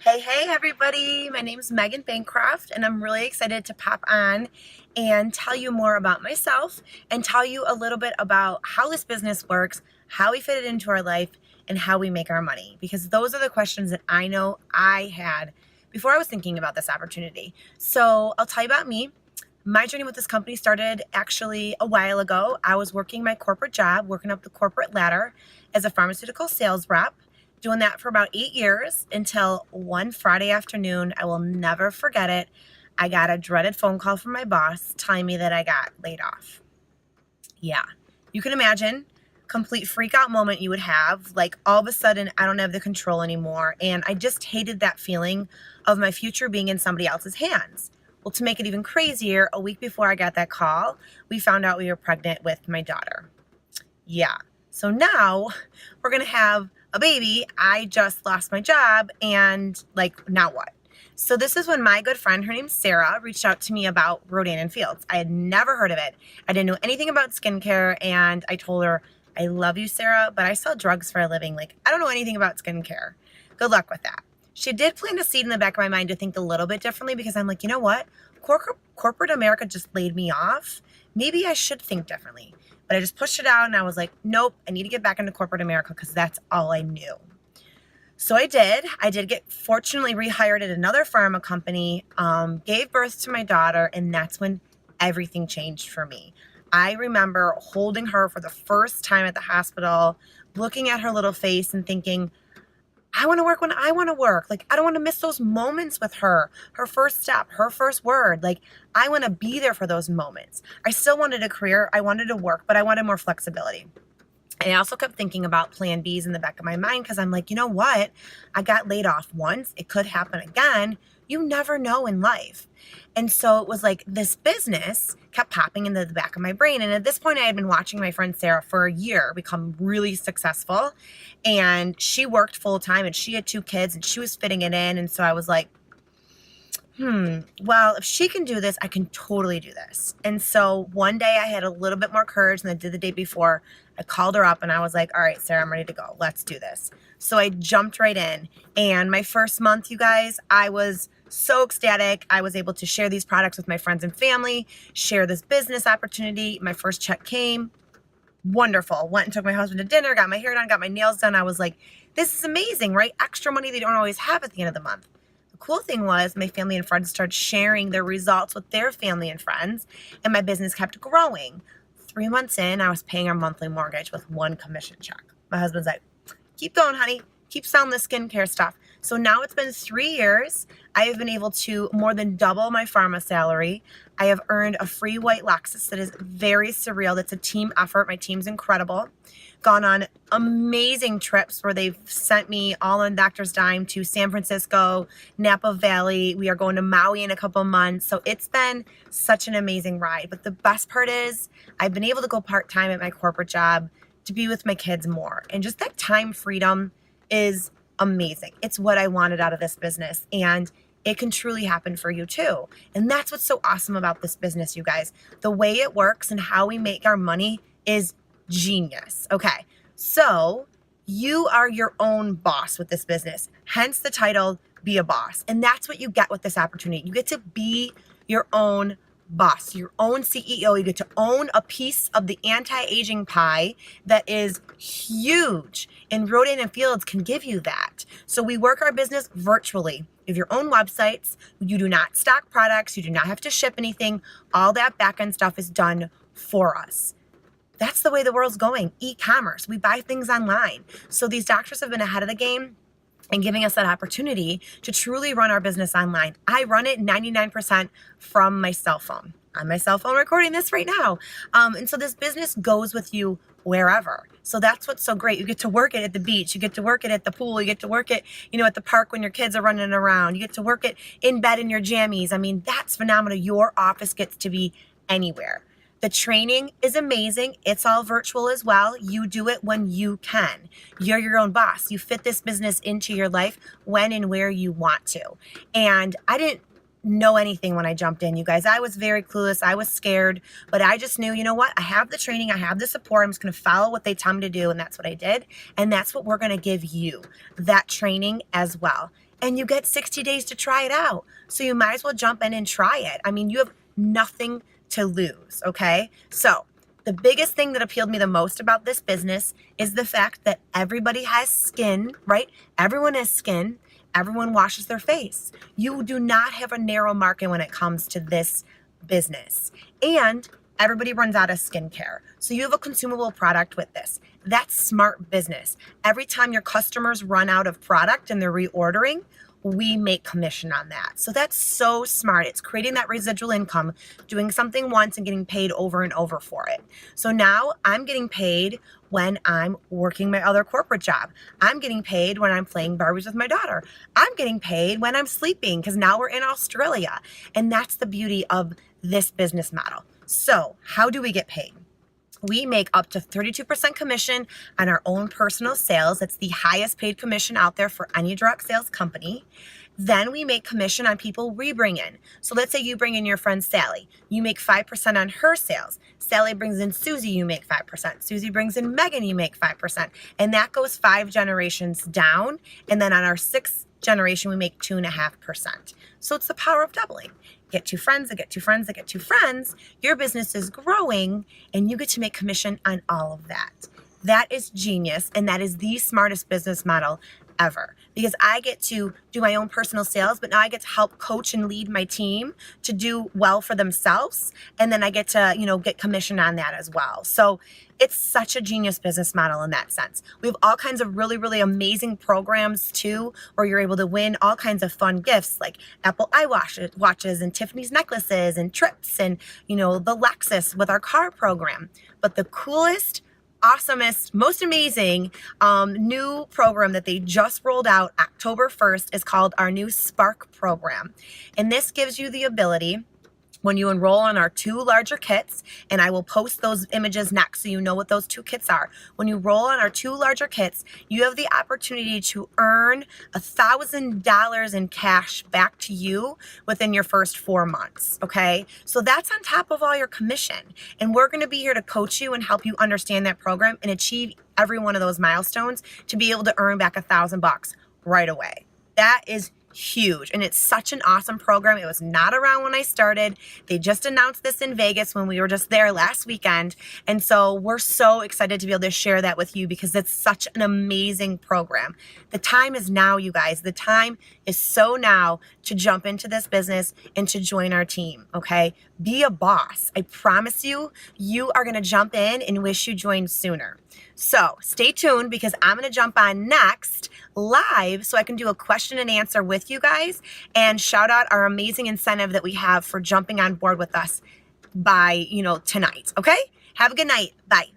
Hey, everybody. My name is Megan Bancroft, and I'm really excited to pop on and tell you more about myself and tell you a little bit about how this business works, how we fit it into our life, and how we make our money. Because those are the questions that I know I had before I was thinking about this opportunity. So I'll tell you about me. My journey with this company started actually a while ago. I was working my corporate job, working up the corporate ladder as a pharmaceutical sales rep, doing that for about 8 years until one Friday afternoon. I will never forget it. I got a dreaded phone call from my boss telling me that I got laid off. Yeah, you can imagine complete freak out moment you would have. Like all of a sudden, I don't have the control anymore. And I just hated that feeling of my future being in somebody else's hands. Well, to make it even crazier, a week before I got that call, we found out we were pregnant with my daughter. Yeah. So now we're going to have a baby. I just lost my job and now what? So this is when my good friend, her name's Sarah, reached out to me about Rodan and Fields. I had never heard of it. I didn't know anything about skincare, and I told her, I love you, Sarah, but I sell drugs for a living. I don't know anything about skincare. Good luck with that. She did plant a seed in the back of my mind to think a little bit differently, because I'm like, you know what? Corporate America just laid me off. Maybe I should think differently. But I just pushed it out and I was like, nope, I need to get back into corporate America because that's all I knew. So I did. I did get fortunately rehired at another pharma company, gave birth to my daughter, and that's when everything changed for me. I remember holding her for the first time at the hospital, looking at her little face and thinking, I want to work when I want to work. I don't want to miss those moments with her, her first step, her first word. I want to be there for those moments. I still wanted a career. I wanted to work, but I wanted more flexibility. And I also kept thinking about plan Bs in the back of my mind because I'm like, you know what? I got laid off once. It could happen again. You never know in life. And so it was like this business kept popping into the back of my brain. And at this point, I had been watching my friend Sarah for a year become really successful. And she worked full time and she had 2 kids and she was fitting it in. And so I was like, well, if she can do this, I can totally do this. And so one day I had a little bit more courage than I did the day before. I called her up and I was like, all right, Sarah, I'm ready to go. Let's do this. So I jumped right in. And my first month, you guys, I was so ecstatic. I was able to share these products with my friends and family, share this business opportunity. My first check came. Wonderful. Went and took my husband to dinner, got my hair done, got my nails done. I was like, this is amazing, right? Extra money they don't always have at the end of the month. The cool thing was my family and friends started sharing their results with their family and friends, and my business kept growing. 3 months in, I was paying our monthly mortgage with one commission check. My husband's like, keep going, honey. Keep selling the skincare stuff. So now it's been 3 years. I have been able to more than double my pharma salary. I have earned a free white Lexus that is very surreal. That's a team effort. My team's incredible. Gone on amazing trips where they've sent me all on doctor's dime to San Francisco, Napa Valley. We are going to Maui in a couple months. So it's been such an amazing ride. But the best part is I've been able to go part-time at my corporate job to be with my kids more. And just that time freedom is amazing. It's what I wanted out of this business, and it can truly happen for you too. And that's what's so awesome about this business, you guys. The way it works and how we make our money is genius. Okay, so you are your own boss with this business, hence the title, Be a Boss. And that's what you get with this opportunity. You get to be your own boss, your own CEO. You get to own a piece of the anti-aging pie that is huge. And Rodan and Fields can give you that. So we work our business virtually. You have your own websites. You do not stock products. You do not have to ship anything. All that back-end stuff is done for us. That's the way the world's going. E-commerce. We buy things online. So these doctors have been ahead of the game and giving us that opportunity to truly run our business online. I run it 99% from my cell phone. On my cell phone recording this right now. And so this business goes with you wherever. So that's what's so great. You get to work it at the beach. You get to work it at the pool. You get to work it, at the park when your kids are running around. You get to work it in bed in your jammies. I mean, that's phenomenal. Your office gets to be anywhere. The training is amazing. It's all virtual as well. You do it when you can. You're your own boss. You fit this business into your life when and where you want to. And I didn't know anything when I jumped in, you guys. I was very clueless. I was scared, but I just knew, you know what? I have the training. I have the support. I'm just going to follow what they tell me to do. And that's what I did. And that's what we're going to give you, that training as well. and you get 60 days to try it out. So you might as well jump in and try it. I mean, you have nothing to lose, okay? So the biggest thing that appealed to me the most about this business is the fact that everybody has skin, right? Everyone has skin. Everyone washes their face. You do not have a narrow market when it comes to this business. And everybody runs out of skincare. So you have a consumable product with this. That's smart business. Every time your customers run out of product and they're reordering, we make commission on that. So that's so smart. It's creating that residual income, doing something once and getting paid over and over for it. So now I'm getting paid when I'm working my other corporate job. I'm getting paid when I'm playing Barbies with my daughter. I'm getting paid when I'm sleeping because now we're in Australia. And that's the beauty of this business model. So how do we get paid? We make up to 32% commission on our own personal sales. It's the highest paid commission out there for any direct sales company. Then we make commission on people we bring in. So let's say you bring in your friend Sally. You make 5% on her sales. Sally brings in Susie, you make 5%. Susie brings in Megan, you make 5%. And that goes 5 generations down. And then on our 6th generation, we make 2.5%. So it's the power of doubling. Get 2 friends, I get 2 friends, I get 2 friends. Your business is growing and you get to make commission on all of that. That is genius, and that is the smartest business model ever, because I get to do my own personal sales, but now I get to help coach and lead my team to do well for themselves. And then I get to, get commission on that as well. So it's such a genius business model in that sense. We have all kinds of really, really amazing programs too, where you're able to win all kinds of fun gifts like Apple watches and Tiffany's necklaces and trips and, the Lexus with our car program. But the coolest, awesomest, most amazing new program that they just rolled out October 1st is called our new Spark program. And this gives you the ability, when you enroll on our 2 larger kits, and I will post those images next so you know what those 2 kits are. When you roll on our 2 larger kits, you have the opportunity to earn $1,000 in cash back to you within your first 4 months, okay? So that's on top of all your commission. And we're gonna be here to coach you and help you understand that program and achieve every one of those milestones to be able to earn back $1,000 right away. That is huge. And it's such an awesome program. It was not around when I started. They just announced this in Vegas when we were just there last weekend. And so we're so excited to be able to share that with you because it's such an amazing program. The time is now, you guys. The time is so now to jump into this business and to join our team, okay? Be a boss. I promise you, you are going to jump in and wish you joined sooner. So stay tuned because I'm going to jump on next live so I can do a question and answer with you guys and shout out our amazing incentive that we have for jumping on board with us by, tonight. Okay? Have a good night. Bye.